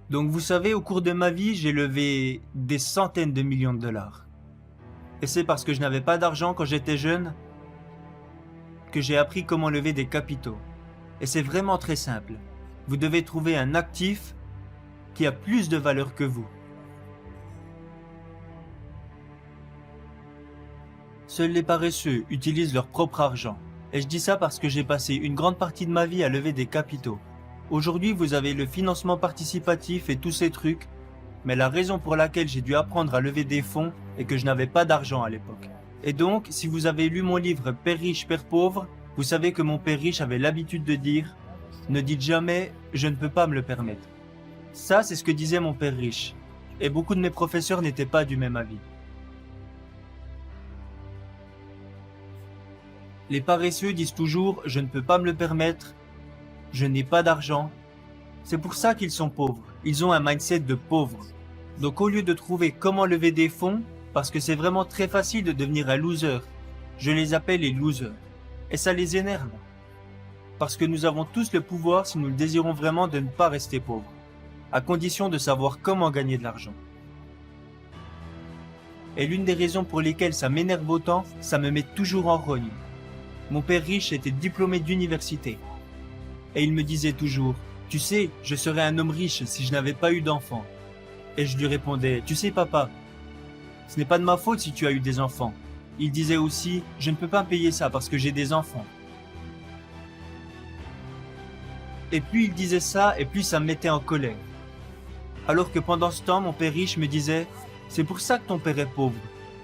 Donc vous savez, au cours de ma vie, j'ai levé des centaines de millions de dollars. Et c'est parce que je n'avais pas d'argent quand j'étais jeune que j'ai appris comment lever des capitaux. Et c'est vraiment très simple. Vous devez trouver un actif qui a plus de valeur que vous. Seuls les paresseux utilisent leur propre argent. Et je dis ça parce que j'ai passé une grande partie de ma vie à lever des capitaux. Aujourd'hui, vous avez le financement participatif et tous ces trucs, mais la raison pour laquelle j'ai dû apprendre à lever des fonds est que je n'avais pas d'argent à l'époque. Et donc, si vous avez lu mon livre Père riche, Père pauvre, vous savez que mon père riche avait l'habitude de dire « Ne dites jamais « je ne peux pas me le permettre ». Ça, c'est ce que disait mon père riche. Et beaucoup de mes professeurs n'étaient pas du même avis. Les paresseux disent toujours « je ne peux pas me le permettre »,« je n'ai pas d'argent ». C'est pour ça qu'ils sont pauvres. Ils ont un mindset de pauvre. Donc au lieu de trouver comment lever des fonds, parce que c'est vraiment très facile de devenir un loser, je les appelle les losers. Et ça les énerve. Parce que nous avons tous le pouvoir, si nous le désirons vraiment, de ne pas rester pauvres, à condition de savoir comment gagner de l'argent. Et l'une des raisons pour lesquelles ça m'énerve autant, ça me met toujours en rogne. Mon père riche était diplômé d'université. Et il me disait toujours « Tu sais, je serais un homme riche si je n'avais pas eu d'enfants. » Et je lui répondais « Tu sais papa, ce n'est pas de ma faute si tu as eu des enfants. » Il disait aussi « Je ne peux pas payer ça parce que j'ai des enfants. » Et plus il disait ça, et plus ça me mettait en colère. Alors que pendant ce temps, mon père riche me disait « C'est pour ça que ton père est pauvre,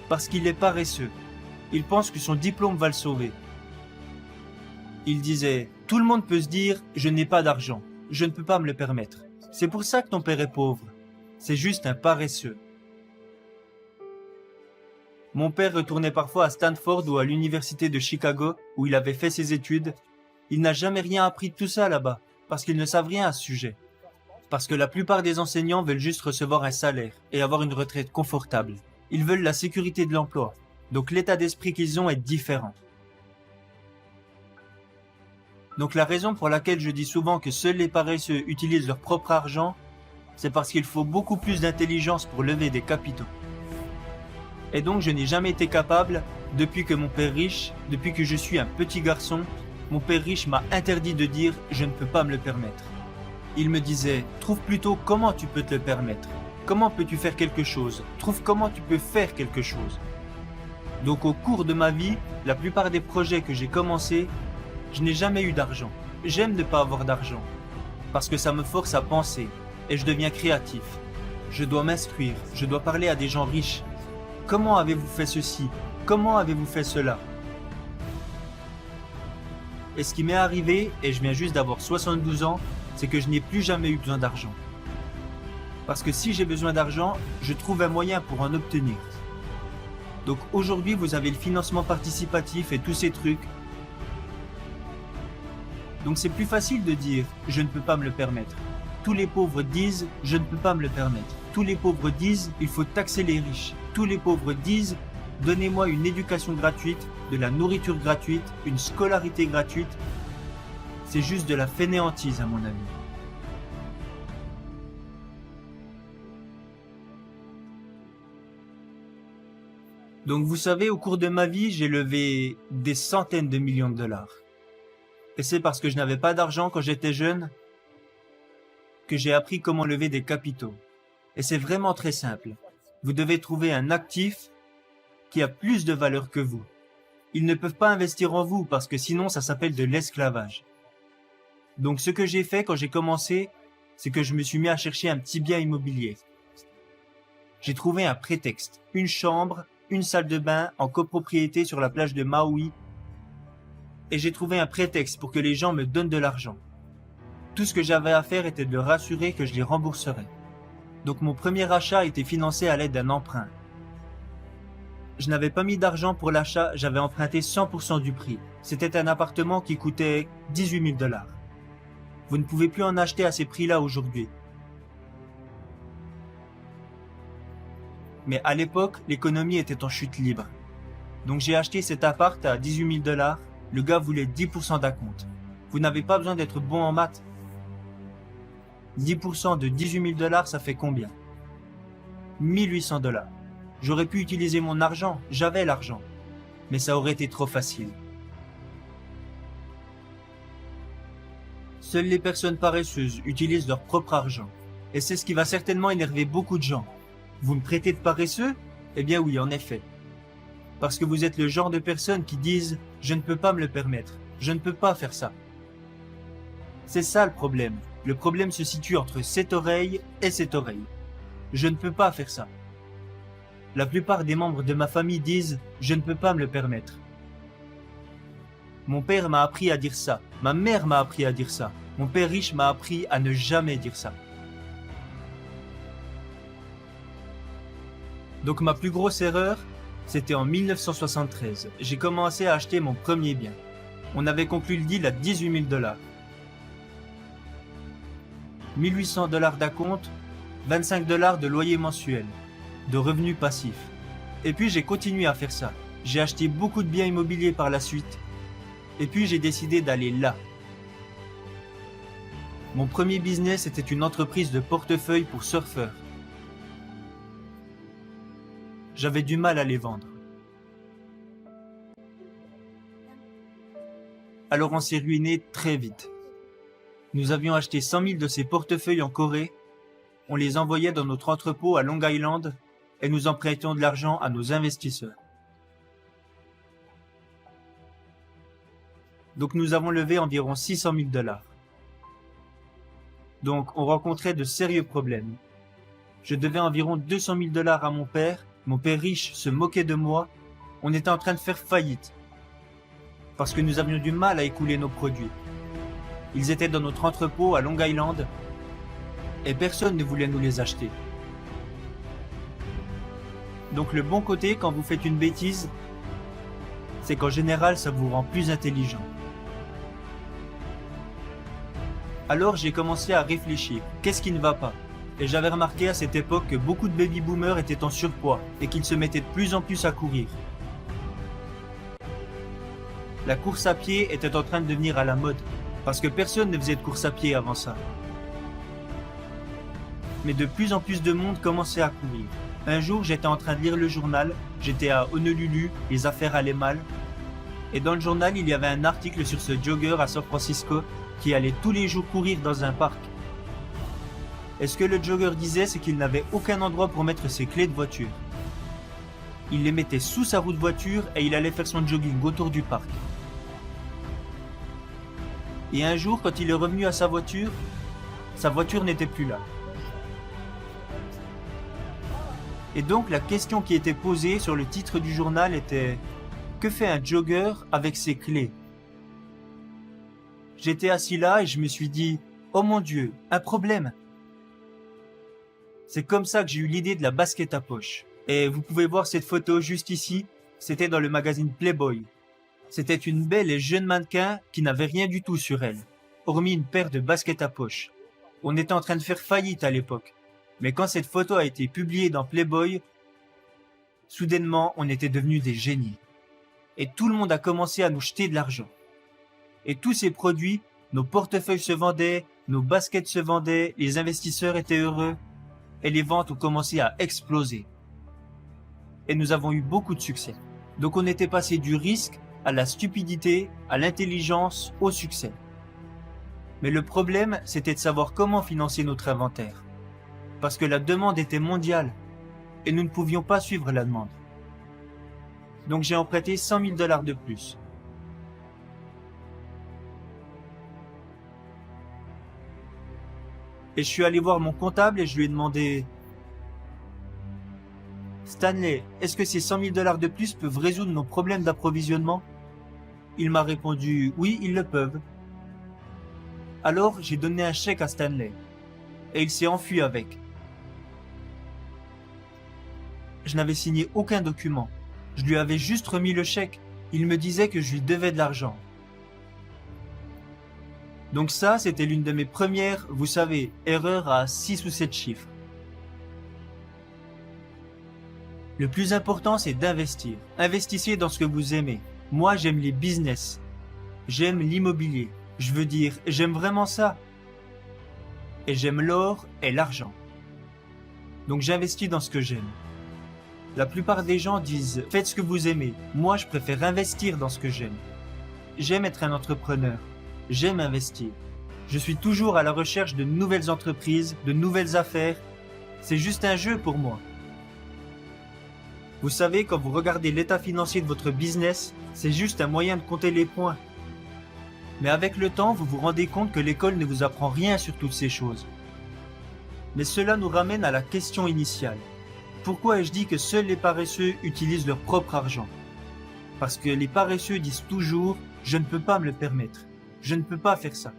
parce qu'il est paresseux. Il pense que son diplôme va le sauver. » Il disait « Tout le monde peut se dire « Je n'ai pas d'argent, je ne peux pas me le permettre. » C'est pour ça que ton père est pauvre. C'est juste un paresseux. Mon père retournait parfois à Stanford ou à l'université de Chicago, où il avait fait ses études. Il n'a jamais rien appris de tout ça là-bas, parce qu'ils ne savent rien à ce sujet. Parce que la plupart des enseignants veulent juste recevoir un salaire et avoir une retraite confortable. Ils veulent la sécurité de l'emploi. Donc l'état d'esprit qu'ils ont est différent. Donc la raison pour laquelle je dis souvent que seuls les paresseux utilisent leur propre argent, c'est parce qu'il faut beaucoup plus d'intelligence pour lever des capitaux. Et donc je n'ai jamais été capable, depuis que mon père riche, depuis que je suis un petit garçon, mon père riche m'a interdit de dire « je ne peux pas me le permettre ». Il me disait « trouve plutôt comment tu peux te le permettre. Comment peux-tu faire quelque chose? Trouve comment tu peux faire quelque chose. » Donc au cours de ma vie, la plupart des projets que j'ai commencés, je n'ai jamais eu d'argent. J'aime ne pas avoir d'argent, parce que ça me force à penser, et je deviens créatif. Je dois m'instruire, je dois parler à des gens riches. Comment avez-vous fait ceci? Comment avez-vous fait cela? Et ce qui m'est arrivé, et je viens juste d'avoir 72 ans, c'est que je n'ai plus jamais eu besoin d'argent. Parce que si j'ai besoin d'argent, je trouve un moyen pour en obtenir. Donc aujourd'hui, vous avez le financement participatif et tous ces trucs. Donc c'est plus facile de dire « je ne peux pas me le permettre ». Tous les pauvres disent « je ne peux pas me le permettre ». Tous les pauvres disent « il faut taxer les riches ». Tous les pauvres disent « donnez-moi une éducation gratuite, de la nourriture gratuite, une scolarité gratuite ». C'est juste de la fainéantise à mon avis. Donc vous savez, au cours de ma vie, j'ai levé des centaines de millions de dollars. Et c'est parce que je n'avais pas d'argent quand j'étais jeune que j'ai appris comment lever des capitaux. Et c'est vraiment très simple. Vous devez trouver un actif qui a plus de valeur que vous. Ils ne peuvent pas investir en vous parce que sinon ça s'appelle de l'esclavage. Donc ce que j'ai fait quand j'ai commencé, c'est que je me suis mis à chercher un petit bien immobilier. J'ai trouvé un prétexte, une chambre, une salle de bain en copropriété sur la plage de Maui. Et j'ai trouvé un prétexte pour que les gens me donnent de l'argent. Tout ce que j'avais à faire était de leur rassurer que je les rembourserais. Donc mon premier achat a été financé à l'aide d'un emprunt. Je n'avais pas mis d'argent pour l'achat, j'avais emprunté 100% du prix. C'était un appartement qui coûtait 18 000 $. Vous ne pouvez plus en acheter à ces prix-là aujourd'hui. Mais à l'époque, l'économie était en chute libre. Donc j'ai acheté cet appart à 18 000 $. Le gars voulait 10% d'acompte. Vous n'avez pas besoin d'être bon en maths. 10% de 18 000 $, ça fait combien? 1800 $. J'aurais pu utiliser mon argent, j'avais l'argent. Mais ça aurait été trop facile. Seules les personnes paresseuses utilisent leur propre argent. Et c'est ce qui va certainement énerver beaucoup de gens. Vous me traitez de paresseux? Eh bien oui, en effet. Parce que vous êtes le genre de personnes qui disent « Je ne peux pas me le permettre, je ne peux pas faire ça ». C'est ça le problème. Le problème se situe entre cette oreille et cette oreille. Je ne peux pas faire ça. La plupart des membres de ma famille disent « Je ne peux pas me le permettre ». Mon père m'a appris à dire ça. Ma mère m'a appris à dire ça. Mon père riche m'a appris à ne jamais dire ça. Donc ma plus grosse erreur, c'était en 1973. J'ai commencé à acheter mon premier bien. On avait conclu le deal à 18 000 $. 1800 $ d'acompte, 25 $ de loyer mensuel, de revenus passifs. Et puis j'ai continué à faire ça. J'ai acheté beaucoup de biens immobiliers par la suite. Et puis j'ai décidé d'aller là. Mon premier business était une entreprise de portefeuille pour surfeurs. J'avais du mal à les vendre. Alors on s'est ruiné très vite. Nous avions acheté 100 000 de ces portefeuilles en Corée, on les envoyait dans notre entrepôt à Long Island et nous empruntions de l'argent à nos investisseurs. Donc nous avons levé environ 600 000 $. Donc on rencontrait de sérieux problèmes. Je devais environ 200 000 $ à mon père riche se moquait de moi, on était en train de faire faillite. Parce que nous avions du mal à écouler nos produits. Ils étaient dans notre entrepôt à Long Island et personne ne voulait nous les acheter. Donc le bon côté quand vous faites une bêtise, c'est qu'en général ça vous rend plus intelligent. Alors j'ai commencé à réfléchir, qu'est-ce qui ne va pas? Et j'avais remarqué à cette époque que beaucoup de baby-boomers étaient en surpoids et qu'ils se mettaient de plus en plus à courir. La course à pied était en train de devenir à la mode, parce que personne ne faisait de course à pied avant ça. Mais de plus en plus de monde commençait à courir. Un jour, j'étais en train de lire le journal, j'étais à Honolulu, les affaires allaient mal, et dans le journal, il y avait un article sur ce jogger à San Francisco qui allait tous les jours courir dans un parc. Et ce que le jogger disait, c'est qu'il n'avait aucun endroit pour mettre ses clés de voiture. Il les mettait sous sa roue de voiture et il allait faire son jogging autour du parc. Et un jour, quand il est revenu à sa voiture n'était plus là. Et donc la question qui était posée sur le titre du journal était « Que fait un jogger avec ses clés ?» J'étais assis là et je me suis dit « Oh mon Dieu, un problème !» C'est comme ça que j'ai eu l'idée de la basket à poche. Et vous pouvez voir cette photo juste ici, c'était dans le magazine Playboy. C'était une belle et jeune mannequin qui n'avait rien du tout sur elle, hormis une paire de baskets à poche. On était en train de faire faillite à l'époque. Mais quand cette photo a été publiée dans Playboy, soudainement, on était devenus des génies. Et tout le monde a commencé à nous jeter de l'argent. Et tous ces produits, nos portefeuilles se vendaient, nos baskets se vendaient, les investisseurs étaient heureux, et les ventes ont commencé à exploser. Et nous avons eu beaucoup de succès. Donc on était passé du risque à la stupidité, à l'intelligence, au succès. Mais le problème, c'était de savoir comment financer notre inventaire. Parce que la demande était mondiale, et nous ne pouvions pas suivre la demande. Donc j'ai emprunté 100 000 $ de plus. Et je suis allé voir mon comptable et je lui ai demandé « Stanley, est-ce que ces 100 000 $ de plus peuvent résoudre nos problèmes d'approvisionnement ?» Il m'a répondu « Oui, ils le peuvent. » Alors j'ai donné un chèque à Stanley et il s'est enfui avec. Je n'avais signé aucun document. Je lui avais juste remis le chèque. Il me disait que je lui devais de l'argent. Donc ça, c'était l'une de mes premières, vous savez, erreurs à 6 ou 7 chiffres. Le plus important, c'est d'investir. Investissez dans ce que vous aimez. Moi, j'aime les business. J'aime l'immobilier. Je veux dire, j'aime vraiment ça. et j'aime l'or et l'argent. Donc j'investis dans ce que j'aime. La plupart des gens disent « Faites ce que vous aimez ». Moi, je préfère investir dans ce que j'aime. J'aime être un entrepreneur. J'aime investir. Je suis toujours à la recherche de nouvelles entreprises, de nouvelles affaires. C'est juste un jeu pour moi. Vous savez, quand vous regardez l'état financier de votre business, c'est juste un moyen de compter les points. Mais avec le temps, vous vous rendez compte que l'école ne vous apprend rien sur toutes ces choses. Mais cela nous ramène à la question initiale. Pourquoi ai-je dit que seuls les paresseux utilisent leur propre argent? Parce que les paresseux disent toujours « je ne peux pas me le permettre, je ne peux pas faire ça ».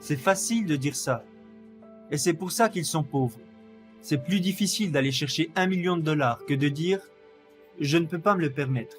C'est facile de dire ça. Et c'est pour ça qu'ils sont pauvres. C'est plus difficile d'aller chercher 1 million de dollars que de dire « je ne peux pas me le permettre ».